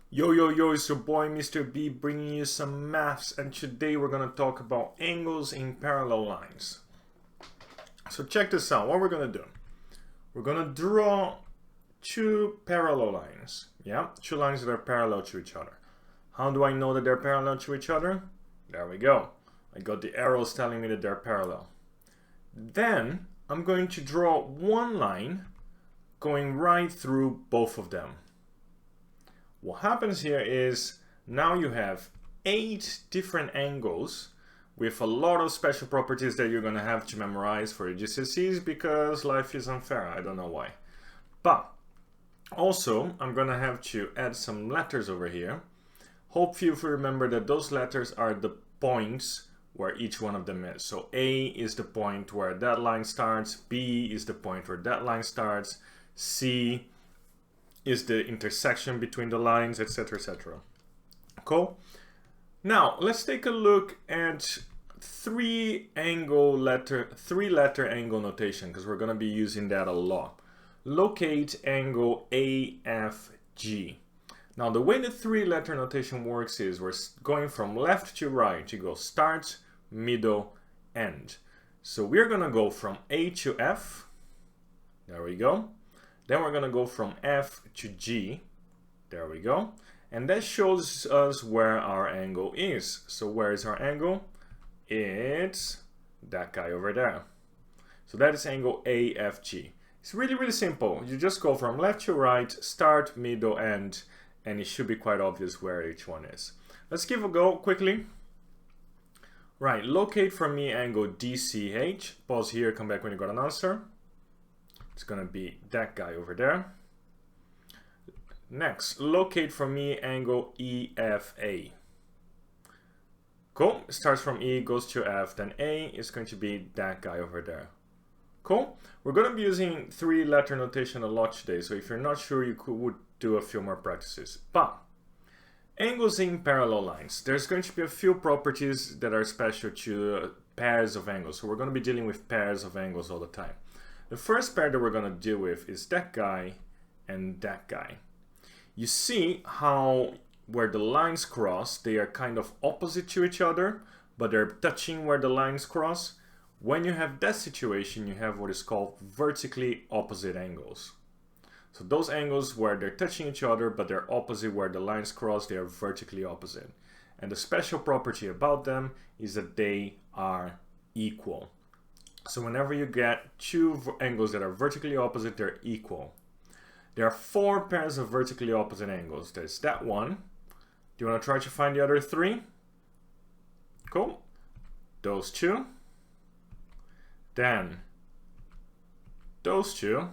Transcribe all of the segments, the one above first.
Yo, yo, yo, it's your boy Mr. B bringing you some maths, and today we're going to talk about angles in parallel lines. So check this out. What we're going to do, we're going to draw two parallel lines. Yeah, two lines that are parallel to each other. How do I know that they're parallel to each other? There we go. I got the arrows telling me that they're parallel. Then I'm going to draw one line going right through both of them. What happens here is now you have 8 different angles with a lot of special properties that you're going to have to memorize for your GCSEs because life is unfair. I don't know why. But also, I'm going to have to add some letters over here. Hope you remember that those letters are the points where each one of them is. So A is the point where that line starts, B is the point where that line starts, C is the intersection between the lines, etc., etc. Cool. Now let's take a look at three letter angle notation because we're going to be using that a lot. Locate angle AFG. Now the way the 3-letter notation works is we're going from left to right. You go start, middle, end. So we're going to go from A to F. There we go. Then we're going to go from F to G. There we go. And that shows us where our angle is. So where is our angle? It's that guy over there. So that is angle AFG. It's really, really simple. You just go from left to right, start, middle, end, and it should be quite obvious where each one is. Let's give a go quickly. Right, locate for me angle DCH. Pause here, come back when you got an answer. It's going to be that guy over there. Next, locate for me angle EFA. Cool. It starts from E, goes to F, then A is going to be that guy over there. Cool. We're going to be using 3-letter notation a lot today, so if you're not sure, you would do a few more practices. But angles in parallel lines. There's going to be a few properties that are special to pairs of angles. So we're going to be dealing with pairs of angles all the time. The first pair that we're going to deal with is that guy and that guy. You see how where the lines cross, they are kind of opposite to each other, but they're touching where the lines cross. When you have that situation, you have what is called vertically opposite angles. So those angles where they're touching each other, but they're opposite where the lines cross, they are vertically opposite. And the special property about them is that they are equal. So whenever you get two angles that are vertically opposite, they're equal. There are 4 pairs of vertically opposite angles. There's that one. Do you want to try to find the other 3? Cool. Those 2. Then those 2.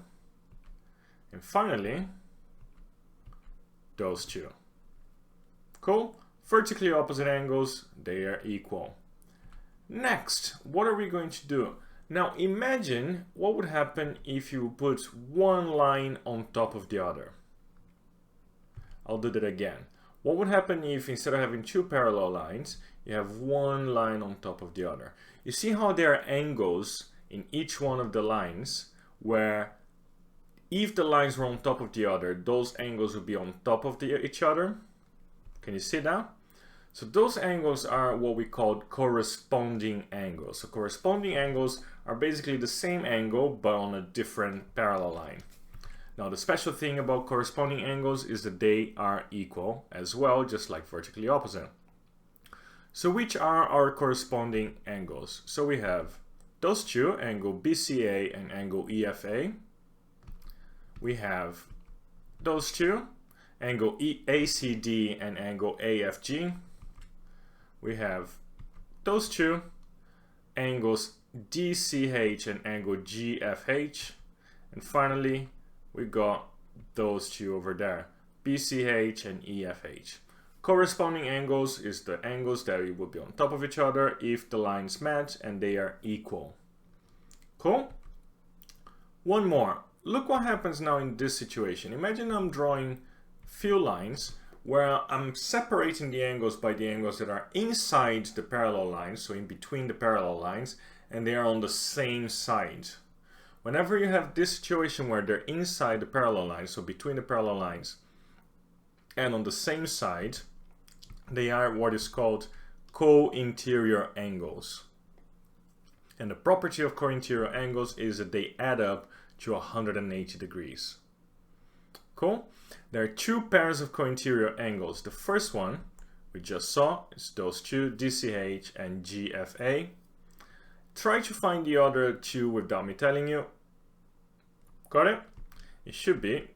And finally, those 2. Cool. Vertically opposite angles, they are equal. Next, what are we going to do? Now imagine what would happen if you put one line on top of the other. I'll do that again. What would happen if instead of having 2 parallel lines, you have one line on top of the other? You see how there are angles in each one of the lines where if the lines were on top of the other, those angles would be on top of each other. Can you see that? So those angles are what we call corresponding angles. So corresponding angles are basically the same angle but on a different parallel line. Now the special thing about corresponding angles is that they are equal as well, just like vertically opposite. So which are our corresponding angles? So we have those 2, angle BCA and angle EFA. We have those 2, angle ACD and angle AFG. We have those 2, angles DCH and angle GFH. And finally, we got those 2 over there, BCH and EFH. Corresponding angles is the angles that would be on top of each other if the lines match and they are equal. Cool? One more. Look what happens now in this situation. Imagine I'm drawing few lines where I'm separating the angles by the angles that are inside the parallel lines, so in between the parallel lines, and they are on the same side. Whenever you have this situation where they're inside the parallel lines, so between the parallel lines, and on the same side, they are what is called co-interior angles. And the property of co-interior angles is that they add up to 180 degrees. Cool? There are two pairs of co-interior angles. The first one we just saw is those two, DCH and GFA. Try to find the other two without me telling you. Got it? It should be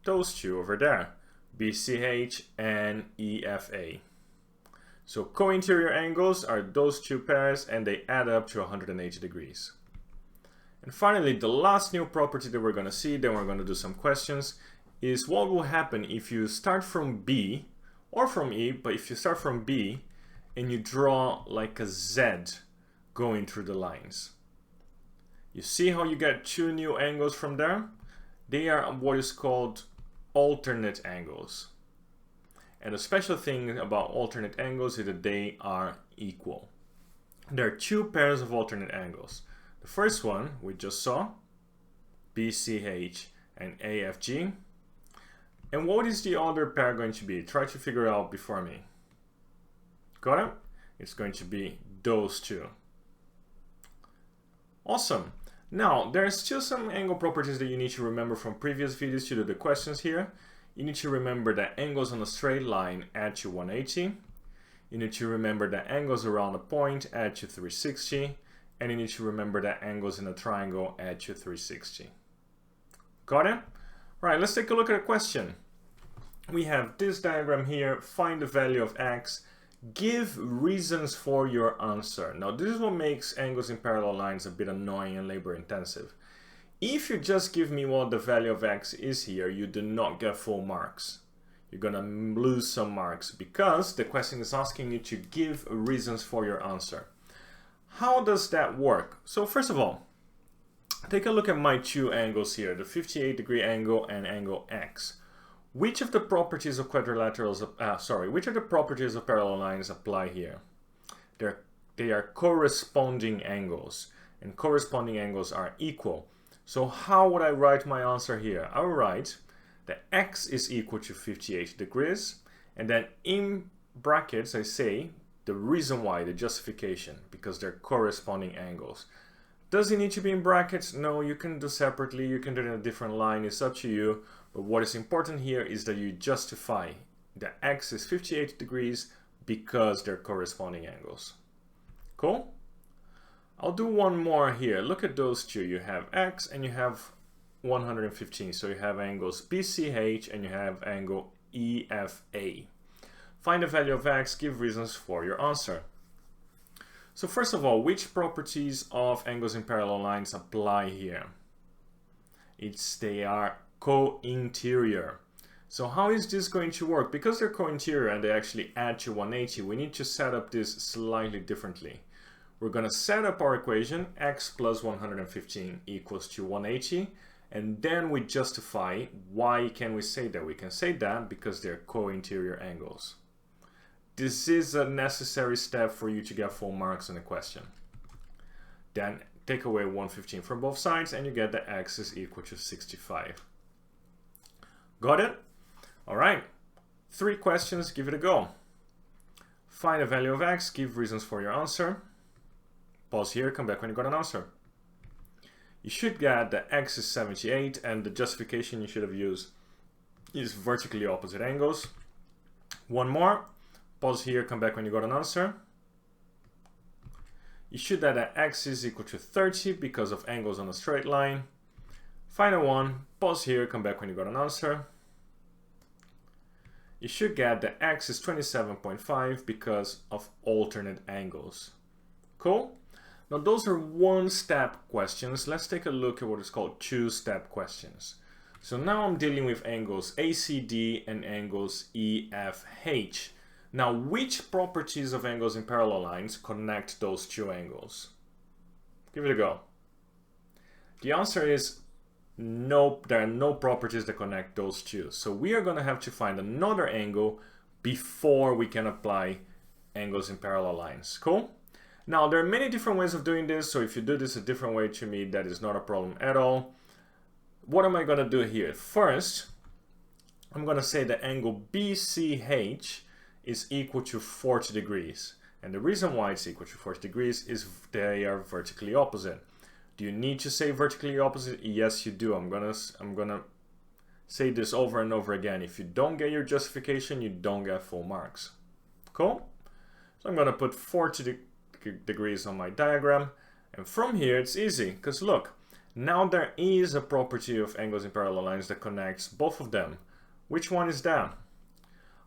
those two over there, BCH and EFA. So co-interior angles are those two pairs and they add up to 180 degrees. And finally, the last new property that we're going to see, then we're going to do some questions, is what will happen if you start from B or from E, but if you start from B and you draw like a Z going through the lines. You see how you get two new angles from there? They are what is called alternate angles. And the special thing about alternate angles is that they are equal. There are two pairs of alternate angles. The first one we just saw, BCH and AFG. And what is the other pair going to be? Try to figure it out before me. Got it? It's going to be those two. Awesome. Now, there are still some angle properties that you need to remember from previous videos to do the questions here. You need to remember that angles on a straight line add to 180. You need to remember that angles around a point add to 360. And you need to remember that angles in a triangle add to 360. Got it? Right, let's take a look at a question. We have this diagram here. Find the value of x. Give reasons for your answer. Now, this is what makes angles in parallel lines a bit annoying and labor intensive. If you just give me what the value of x is here, you do not get full marks. You're gonna lose some marks because the question is asking you to give reasons for your answer. How does that work? So first of all, take a look at my two angles here, the 58-degree angle and angle x. Which of the properties of quadrilaterals, which of the properties of parallel lines apply here? They are corresponding angles, and corresponding angles are equal. So how would I write my answer here? I will write that x is equal to 58 degrees, and then in brackets I say the reason why, the justification, because they're corresponding angles. Does it need to be in brackets? No, you can do separately, you can do it in a different line, it's up to you. But what is important here is that you justify that x is 58 degrees because they're corresponding angles. Cool? I'll do one more here. Look at those two. You have x and you have 115. So you have angles BCH and you have angle EFA. Find the value of x, give reasons for your answer. So first of all, which properties of angles in parallel lines apply here? They are co-interior. So how is this going to work? Because they're co-interior and they actually add to 180, we need to set up this slightly differently. We're going to set up our equation, x plus 115 equals to 180, and then we justify why can we say that. We can say that because they're co-interior angles. This is a necessary step for you to get full marks in the question. Then take away 115 from both sides and you get that x is equal to 65. Got it? All right. 3 questions, give it a go. Find the value of x, give reasons for your answer. Pause here, come back when you got an answer. You should get that x is 78 and the justification you should have used is vertically opposite angles. One more. Pause here, come back when you got an answer. You should get that x is equal to 30 because of angles on a straight line. Final one, pause here, come back when you got an answer. You should get that x is 27.5 because of alternate angles. Cool? Now those are one-step questions. Let's take a look at what is called two-step questions. So now I'm dealing with angles ACD and angles EFH. Now, which properties of angles in parallel lines connect those two angles? Give it a go. The answer is no, there are no properties that connect those two. So we are going to have to find another angle before we can apply angles in parallel lines. Cool? Now, there are many different ways of doing this. So if you do this a different way, to me, that is not a problem at all. What am I going to do here? First, I'm going to say the angle BCH is equal to 40 degrees. And the reason why it's equal to 40 degrees is they are vertically opposite. Do you need to say vertically opposite? Yes, you do. I'm gonna say this over and over again. If you don't get your justification, you don't get full marks. Cool? So I'm gonna put 40 degrees on my diagram. And from here, it's easy, because look, now there is a property of angles in parallel lines that connects both of them. Which one is that?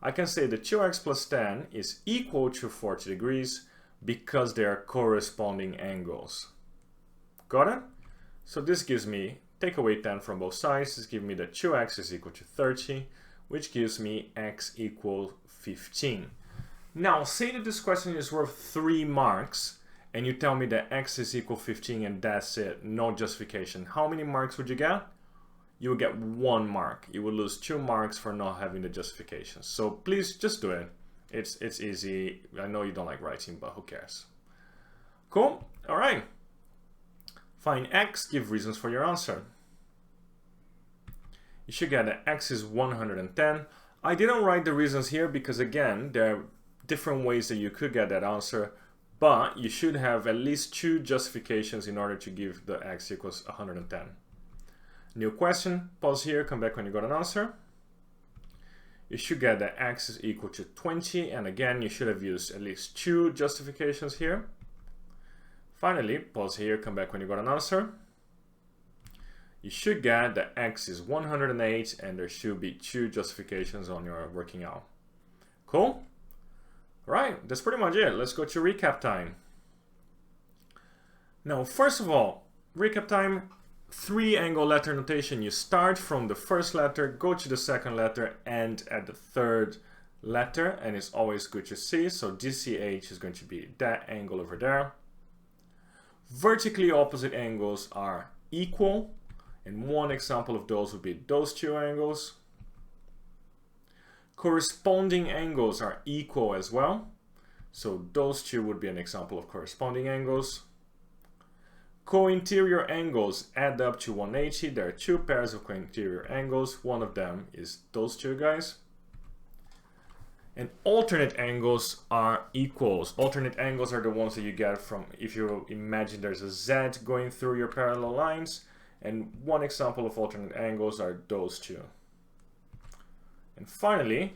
I can say that 2x plus tan is equal to 40 degrees because they are corresponding angles. Got it? So this gives me, take away tan from both sides, this gives me that 2x is equal to 30, which gives me x equal 15. Now, say that this question is worth 3 marks, and you tell me that x is equal 15 and that's it, no justification. How many marks would you get? You would get 1 mark. You would lose 2 marks for not having the justification. So please just do it. It's easy. I know you don't like writing, but who cares? Cool. All right. Find x, give reasons for your answer. You should get that x is 110. I didn't write the reasons here because, again, there are different ways that you could get that answer, but you should have at least 2 justifications in order to give the x equals 110. New question, pause here, come back when you got an answer. You should get that x is equal to 20, and again, you should have used at least 2 justifications here. Finally, pause here, come back when you got an answer. You should get that x is 108 and there should be 2 justifications on your working out. Cool? Right, that's pretty much it. Let's go to recap time. Now, first of all, recap time, 3-angle letter notation. You start from the first letter, go to the second letter, end at the third letter, and it's always good to see. So DCH is going to be that angle over there. Vertically opposite angles are equal, and one example of those would be those 2 angles. Corresponding angles are equal as well, so those 2 would be an example of corresponding angles. Co-interior angles add up to 180. There are 2 pairs of co-interior angles. One of them is those 2 guys. And alternate angles are equals. Alternate angles are the ones that you get from, if you imagine there's a Z going through your parallel lines, and one example of alternate angles are those 2. And finally,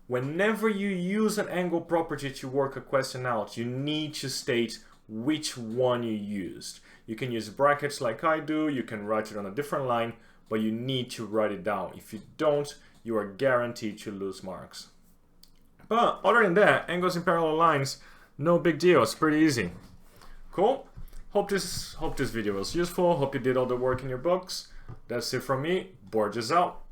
whenever you use an angle property to work a question out, you need to state which one you used. You can use brackets like I do, you can write it on a different line, but you need to write it down. If you don't, you are guaranteed to lose marks. But other than that, angles in parallel lines, no big deal, it's pretty easy. Cool? Hope this video was useful, hope you did all the work in your books. That's it from me, Borges out.